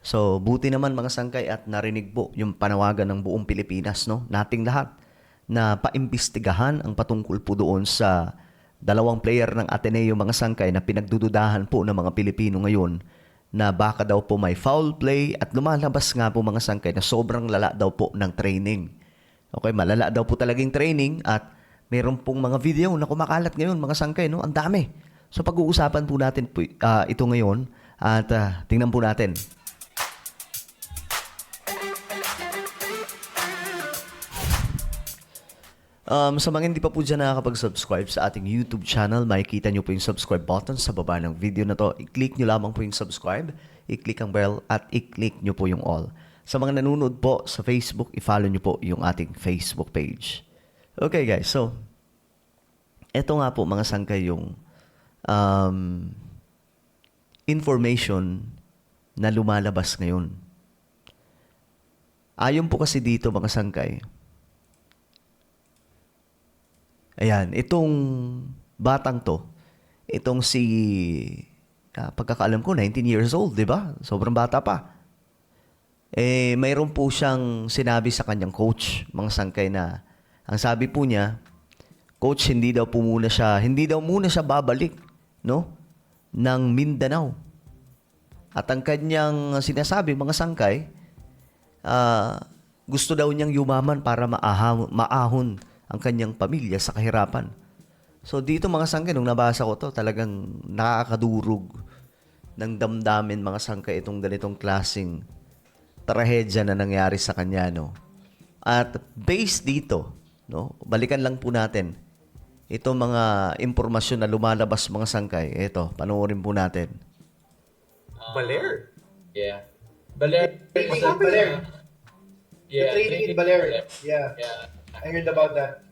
So, buti naman mga sangkay at narinig po yung panawagan ng buong Pilipinas, no? Nating lahat na paimbestigahan ang patungkol po doon sa dalawang player ng Ateneo mga sangkay na pinagdududahan po ng mga Pilipino ngayon na baka daw po may foul play at lumalabas nga po mga sangkay na sobrang lala daw po ng training. Okay, malala daw po talagang training at meron pong mga video na kumakalat ngayon mga sangkay, no? Ang dami. So pag-uusapan po natin po, ito ngayon at tingnan po natin. Sa mga hindi pa po dyan nakakapag-subscribe sa ating YouTube channel, makikita nyo po yung subscribe button sa baba ng video na to. I-click nyo lamang po yung subscribe, i-click ang bell, at i-click nyo po yung all. Sa mga nanonood po sa Facebook, i-follow nyo po yung ating Facebook page. Okay guys, so, eto nga po mga sangkay yung information na lumalabas ngayon. Ayon po kasi dito mga sangkay, ayan, itong batang to, itong si, pagkakaalam ko, 19 years old, di ba? Sobrang bata pa. Eh, mayroon po siyang sinabi sa kanyang coach, mga sangkay na, ang sabi po niya, coach, hindi daw muna siya babalik, no? Ng Mindanao. At ang kanyang sinasabi, mga sangkay, gusto daw niyang yumaman para maahon ang kanyang pamilya sa kahirapan. So dito mga sangkay, nung nabasa ko to, talagang nakakadurog ng damdamin mga sangkay itong ganitong klaseng trahedya na nangyari sa kanya, no? At based dito, no, balikan lang po natin itong mga impormasyon na lumalabas mga sangkay. Ito, panoorin po natin. Baler? Yeah. Baler. Baler. Yeah. The training in Baler. Yeah. Yeah. I heard about that.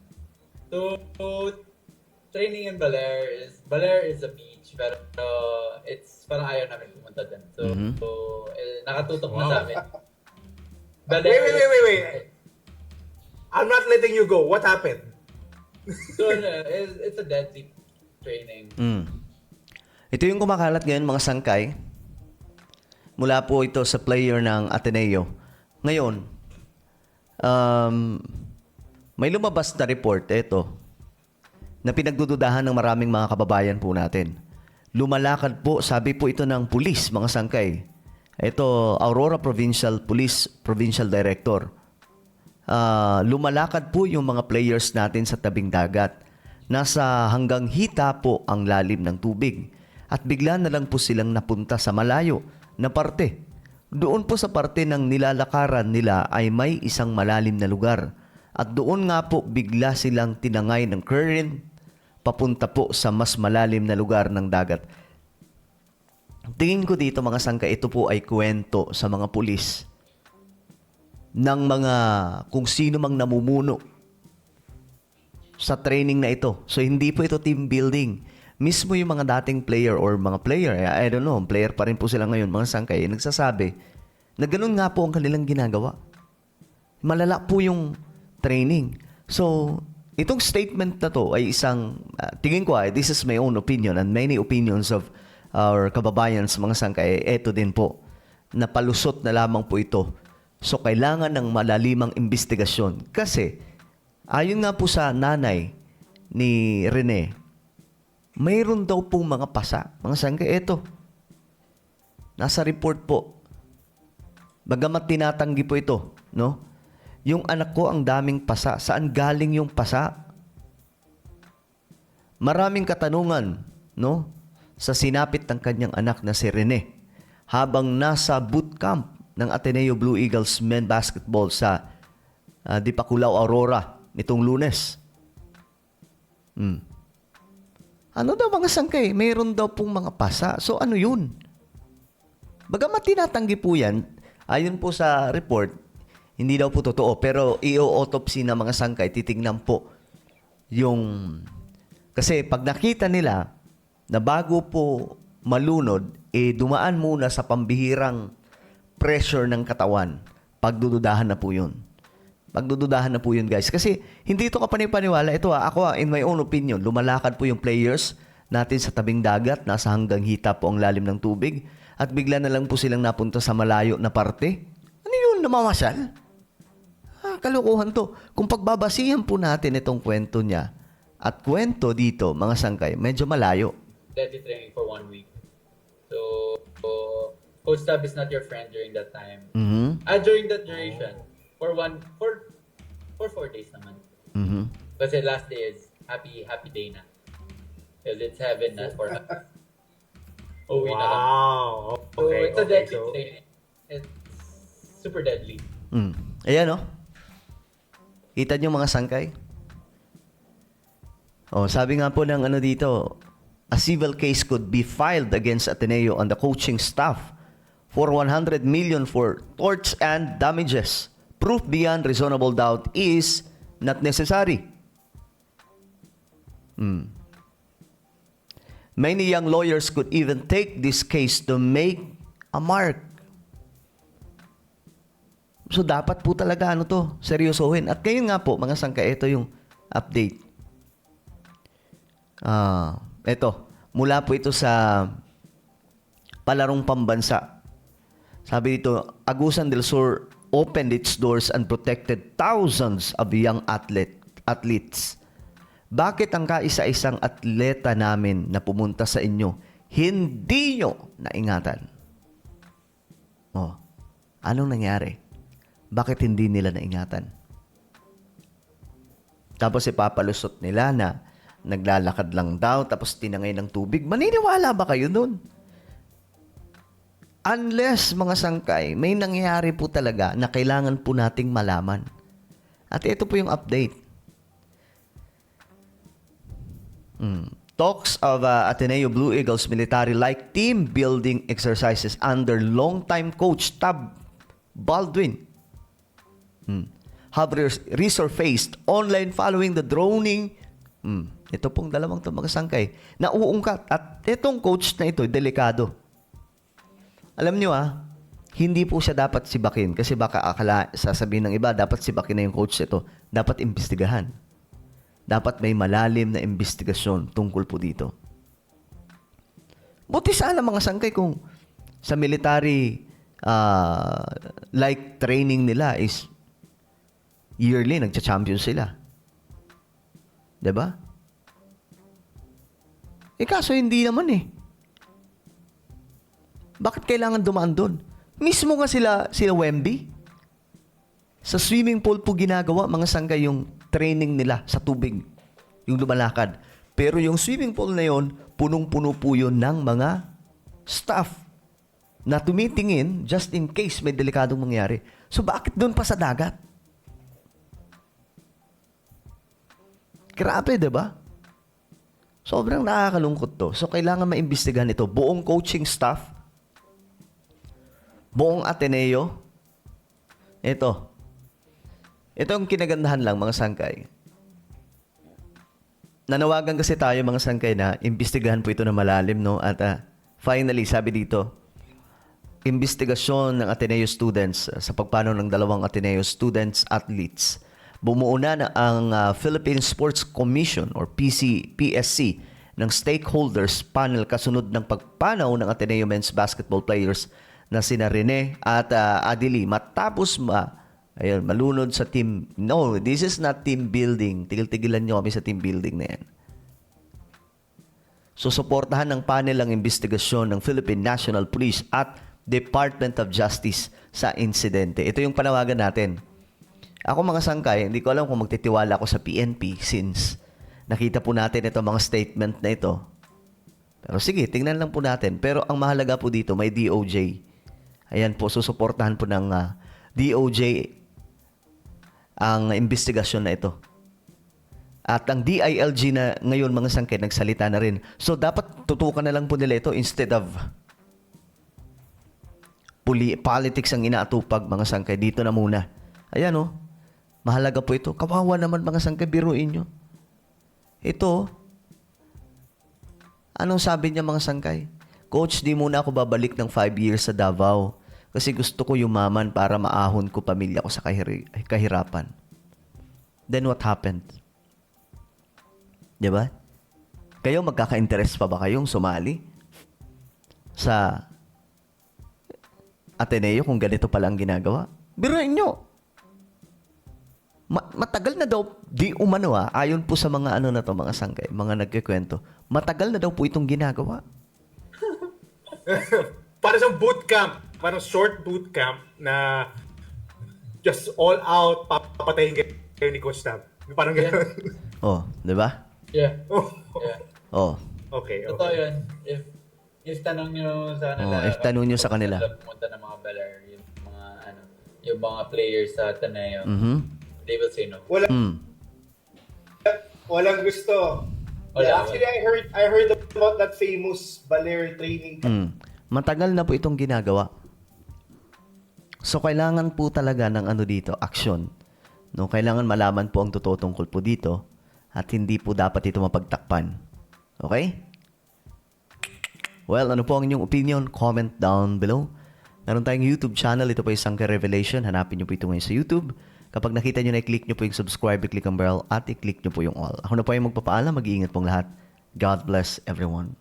So, training in Baler is a beach, pero it's parang ayaw namin pumunta dun. So, nakatutok na sa amin. Wait. I'm not letting you go. What happened? So, it's a Dead Sea training. Ito yung kumakalat ngayon mga sangkay. Mula po ito sa player ng Ateneo. Ngayon, may lumabas na report, ito, na pinagdududahan ng maraming mga kababayan po natin. Lumalakad po, sabi po ito ng pulis, mga sangkay. Ito, Aurora Provincial Police Provincial Director. Lumalakad po yung mga players natin sa tabing dagat. Nasa hanggang hita po ang lalim ng tubig. At bigla na lang po silang napunta sa malayo na parte. Doon po sa parte ng nilalakaran nila ay may isang malalim na lugar. At doon nga po bigla silang tinangay ng current papunta po sa mas malalim na lugar ng dagat. Tingin ko dito mga sangkay, ito po ay kwento sa mga pulis ng mga kung sino mang namumuno sa training na ito. So hindi po ito team building. Mismo yung mga dating player or mga player, I don't know, player pa rin po sila ngayon, mga sangkay, nagsasabi na ganun nga po ang kanilang ginagawa. Malala po yung training. So, itong statement na to ay isang, tingin ko this is my own opinion and many opinions of our kababayan sa mga sangkay, eto din po, napalusot na lamang po ito. So, kailangan ng malalimang investigasyon. Kasi, ayon nga po sa nanay ni Rene, mayroon daw pong mga pasa. Mga sangkay, eto. Nasa report po. Bagamat tinatanggi po ito, no? Yung anak ko ang daming pasa. Saan galing yung pasa? Maraming katanungan, no? Sa sinapit ng kanyang anak na si Rene habang nasa bootcamp ng Ateneo Blue Eagles men basketball sa Dipakulaw, Aurora nitong Lunes. Ano daw mga sangkay? Mayroon daw pong mga pasa. So ano yun? Bagamat tinatanggi po yan, ayon po sa report, hindi daw po totoo. Pero i-autopsy na mga sangkay, titignan po yung... Kasi pag nakita nila na bago po malunod, dumaan muna sa pambihirang pressure ng katawan. Pagdududahan na po yun. Pagdududahan na po yun, guys. Kasi hindi ito kapanipaniwala. Ito ako in my own opinion, lumalakad po yung players natin sa tabing dagat, nasa hanggang hita po ang lalim ng tubig. at bigla na lang po silang napunta sa malayo na parte. Ano yun? Namamasyal? Kalokohan to. Kung pagbabasihan po natin itong kwento niya at kwento dito, mga sangkay, medyo malayo. Deadly training for 1 week. So, Coach Tab is not your friend during that time. During that duration, for 4 days naman. Kasi last day is happy day na. Because it's heaven na for us. Uwi na lang. Wow. So, Okay. it's a Okay. deadly So, training. It's super deadly. Ayan, oh. Kita niyo mga sangkay? Oh, sabi nga po ng ano dito, a civil case could be filed against Ateneo and the coaching staff for 100 million for torts and damages. Proof beyond reasonable doubt is not necessary. Many young lawyers could even take this case to make a mark. So, dapat po talaga seryosohin. At ngayon nga po, mga sangkay, ito yung update. Ito, mula po ito sa palarong pambansa. Sabi dito, Agusan del Sur opened its doors and protected thousands of young athletes. Bakit ang kaisa-isang atleta namin na pumunta sa inyo, hindi nyo naingatan? Oh, anong nangyari? Bakit hindi nila naingatan? Tapos ipapalusot nila na naglalakad lang daw, tapos tinangay ng tubig. Maniniwala ba kayo nun? Unless, mga sangkay, may nangyari po talaga na kailangan po nating malaman. At ito po yung update. Talks of Ateneo Blue Eagles military-like team building exercises under long-time coach Tab Baldwin have resurfaced online following the droning. Ito pong dalawang mga sangkay na uungkat. At itong coach na ito, delikado. Alam nyo hindi po siya dapat sibakin kasi baka sasabihin ng iba, dapat sibakin na yung coach ito. Dapat imbestigahan. Dapat may malalim na investigasyon tungkol po dito. Buti sana mga sangkay kung sa military like training nila is yearly, nagcha-champion sila. 'Di ba? Kaso hindi naman Bakit kailangan dumaan doon? Mismo nga sila Wemby. Sa swimming pool po ginagawa, mga sangkay, yung training nila sa tubig. Yung lumalakad. Pero yung swimming pool na yon, punong-puno po yun ng mga staff na tumitingin just in case may delikadong mangyari. So bakit doon pa sa dagat? Grabe, diba? Sobrang nakakalungkot to. So, kailangan maimbestigahan ito. Buong coaching staff, buong Ateneo. Ito ang kinagandahan lang, mga sangkay. Nanawagan kasi tayo, mga sangkay, na imbestigahan po ito na malalim, no? At finally, sabi dito, investigasyon ng Ateneo students sa pagpanaw ng 2 Ateneo students athletes. Bumuo na ang Philippine Sports Commission or PSC ng stakeholders panel kasunod ng pagpanaw ng Ateneo men's basketball players na sina Rene at Adili matapos malunod sa team. No, this is not team building. Tigil-tigilan nyo kami sa team building na yan. So, suportahan ng panel ang investigasyon ng Philippine National Police at Department of Justice sa insidente. Ito yung panawagan natin. Ako, mga sangkay, hindi ko alam kung magtitiwala ako sa PNP since nakita po natin ito mga statement na ito. Pero sige, tingnan lang po natin. Pero ang mahalaga po dito, may DOJ. Ayan po, susuportahan po ng DOJ ang investigasyon na ito. At ang DILG na ngayon, mga sangkay, nagsalita na rin. So, dapat tutukan na lang po nila ito instead of politics ang inaatupag, mga sangkay. Dito na muna. Ayan, mahalaga po ito. Kawawa naman, mga sangkay, biruin nyo. Ito, anong sabi niya, mga sangkay? Coach, di muna ako babalik ng 5 years sa Davao kasi gusto ko yumaman para maahon ko pamilya ko sa kahirapan. Then what happened? Diba? Kayo, magkaka-interest pa ba kayong sumali sa Ateneo kung ganito pala ang ginagawa? Biruin nyo. Matagal na daw, di umano ayon po sa mga ano na to, mga sangkay, mga nagkikwento, matagal na daw po itong ginagawa. Para sa bootcamp, parang short bootcamp na just all out papatayin kayo ni Coach Tab. Parang gano'n. Oh, di ba? Yeah. Oh, Yeah. Oh. okay, Totoo okay. yun. If tanong nyo sa kanila, If tanong nyo sa kanila. pumunta ng mga Baler, yung mga players sa Ateneo, they will say no. Walang gusto. Wala, Yeah, actually, I heard about that famous Baler training. Matagal na po itong ginagawa. So, kailangan po talaga ng ano dito, action. No, kailangan malaman po ang totoo tungkol po dito at hindi po dapat ito mapagtakpan. Okay? Well, ano po ang inyong opinion? Comment down below. Meron tayong YouTube channel. Ito po yung Sangkay Revelation. Hanapin nyo po ito ngayon sa YouTube. Kapag nakita nyo na, i-click nyo po yung subscribe, i-click ang bell, at i-click nyo po yung all. Ako na po yung magpapaalam. Mag-iingat pong lahat. God bless everyone.